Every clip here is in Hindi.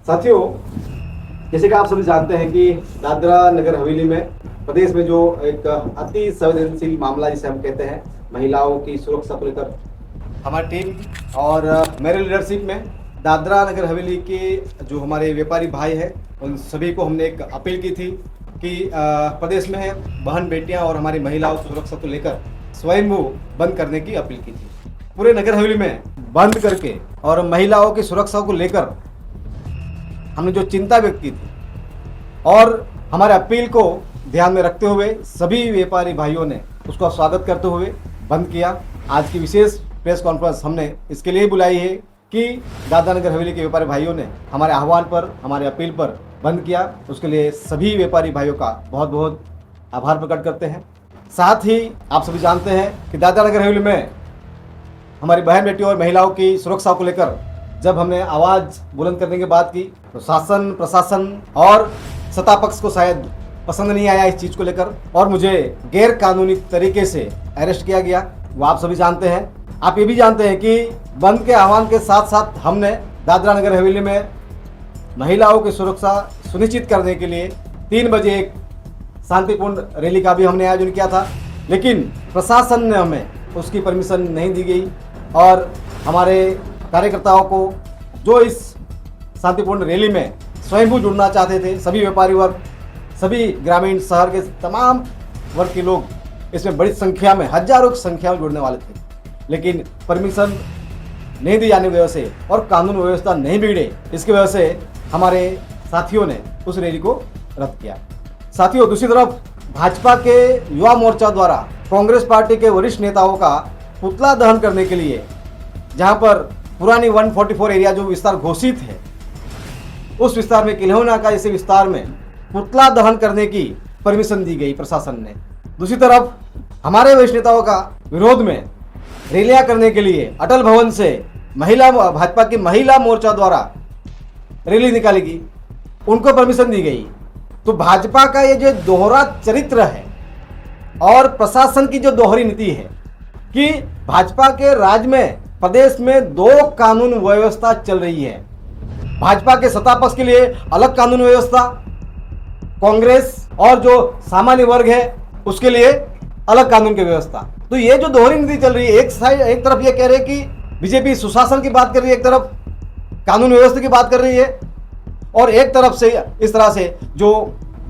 साथियों, जैसे कि आप सभी जानते हैं कि दादरा नगर हवेली में प्रदेश में जो एक अति संवेदनशील मामला जिसे हम कहते हैं महिलाओं की सुरक्षा को लेकर हमारी टीम और मेरे लीडरशिप में दादरा नगर हवेली के जो हमारे व्यापारी भाई हैं उन सभी को हमने एक अपील की थी कि प्रदेश में बहन बेटियां और हमारी महिलाओं की सुरक्षा को लेकर स्वयं बंद करने की अपील की थी। पूरे नगर हवेली में बंद करके और महिलाओं की सुरक्षा को लेकर हमने जो चिंता व्यक्त की थी और हमारे अपील को ध्यान में रखते हुए सभी व्यापारी भाइयों ने उसका स्वागत करते हुए बंद किया। आज की विशेष प्रेस कॉन्फ्रेंस हमने इसके लिए बुलाई है कि दादरा नगर हवेली के व्यापारी भाइयों ने हमारे आह्वान पर, हमारे अपील पर बंद किया। उसके लिए सभी व्यापारी भाइयों का बहुत बहुत आभार प्रकट करते हैं। साथ ही आप सभी जानते हैं कि दादरा नगर हवेली में हमारी बहन बेटियों और महिलाओं की सुरक्षा को लेकर जब हमने आवाज़ बुलंद करने की बात की तो शासन, प्रशासन और सत्ता पक्ष को शायद पसंद नहीं आया इस चीज़ को लेकर और मुझे गैर कानूनी तरीके से अरेस्ट किया गया। वो आप सभी जानते हैं। आप ये भी जानते हैं कि बंद के आह्वान के साथ साथ हमने दादरा नगर हवेली में महिलाओं की सुरक्षा सुनिश्चित करने के लिए 3 बजे एक शांतिपूर्ण रैली का भी हमने आयोजन किया था, लेकिन प्रशासन ने हमें उसकी परमिशन नहीं दी गई और हमारे कार्यकर्ताओं को जो इस शांतिपूर्ण रैली में स्वयं जुड़ना चाहते थे, सभी व्यापारी वर्ग, सभी ग्रामीण शहर के तमाम वर्ग के लोग इसमें बड़ी संख्या में, हजारों की संख्या में जुड़ने वाले थे, लेकिन परमिशन नहीं दी जाने की वजह से और कानून व्यवस्था नहीं बिगड़े, इसकी वजह से हमारे साथियों ने उस रैली को रद्द किया। साथियों, दूसरी तरफ भाजपा के युवा मोर्चा द्वारा कांग्रेस पार्टी के वरिष्ठ नेताओं का पुतला दहन करने के लिए जहां पर पुरानी 144 एरिया जो विस्तार घोषित है उस विस्तार में किल्होना का इसी विस्तार में पुतला दहन करने की परमिशन दी गई प्रशासन ने। दूसरी तरफ हमारे वरिष्ठ नेताओं का विरोध में रैलियां करने के लिए अटल भवन से भाजपा की महिला मोर्चा द्वारा रैली निकाली गई, उनको परमिशन दी गई। तो भाजपा का ये जो दोहरा चरित्र है और प्रशासन की जो दोहरी नीति है कि भाजपा के राज में, प्रदेश में 2 कानून व्यवस्था चल रही है। भाजपा के सत्ता पक्ष के लिए अलग कानून व्यवस्था, कांग्रेस और जो सामान्य वर्ग है उसके लिए अलग कानून की व्यवस्था। तो ये जो दोहरी नीति चल रही है, एक तरफ ये कह रहे हैं कि बीजेपी सुशासन की बात कर रही है, एक तरफ कानून व्यवस्था की बात कर रही है और एक तरफ से इस तरह से जो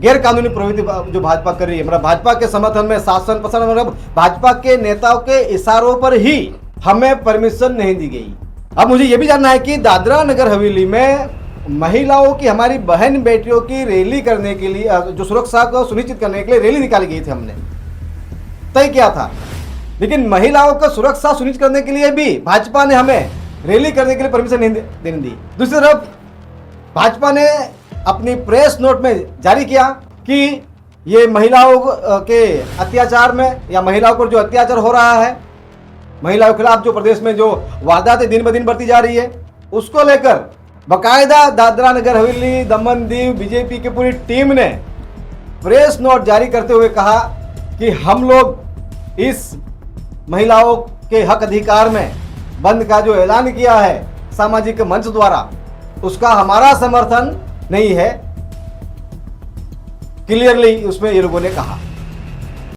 गैर कानूनी प्रवृत्ति जो भाजपा कर रही है, मतलब भाजपा के समर्थन में शासन प्रशासन, मतलब भाजपा के नेताओं के इशारों पर ही हमें परमिशन नहीं दी गई। अब मुझे यह भी जानना है कि दादरा नगर हवेली में महिलाओं की, हमारी बहन बेटियों की रैली करने के लिए, जो सुरक्षा को सुनिश्चित करने के लिए रैली निकाली गई थी, हमने तय किया था, लेकिन महिलाओं का सुरक्षा सुनिश्चित करने के लिए भी भाजपा ने हमें रैली करने के लिए परमिशन नहीं देने दी। दूसरी तरफ भाजपा ने अपनी प्रेस नोट में जारी किया कि ये महिलाओं के अत्याचार में या महिलाओं पर जो अत्याचार हो रहा है, महिलाओं के खिलाफ जो प्रदेश में जो वारदातें दिन ब दिन बढ़ती जा रही है, उसको लेकर बाकायदा दादरा नगर हवेली, दमन दीव बीजेपी की पूरी टीम ने प्रेस नोट जारी करते हुए कहा कि हम लोग इस महिलाओं के हक अधिकार में बंद का जो ऐलान किया है सामाजिक मंच द्वारा, उसका हमारा समर्थन नहीं है। क्लियरली उसमें ये लोगों ने कहा।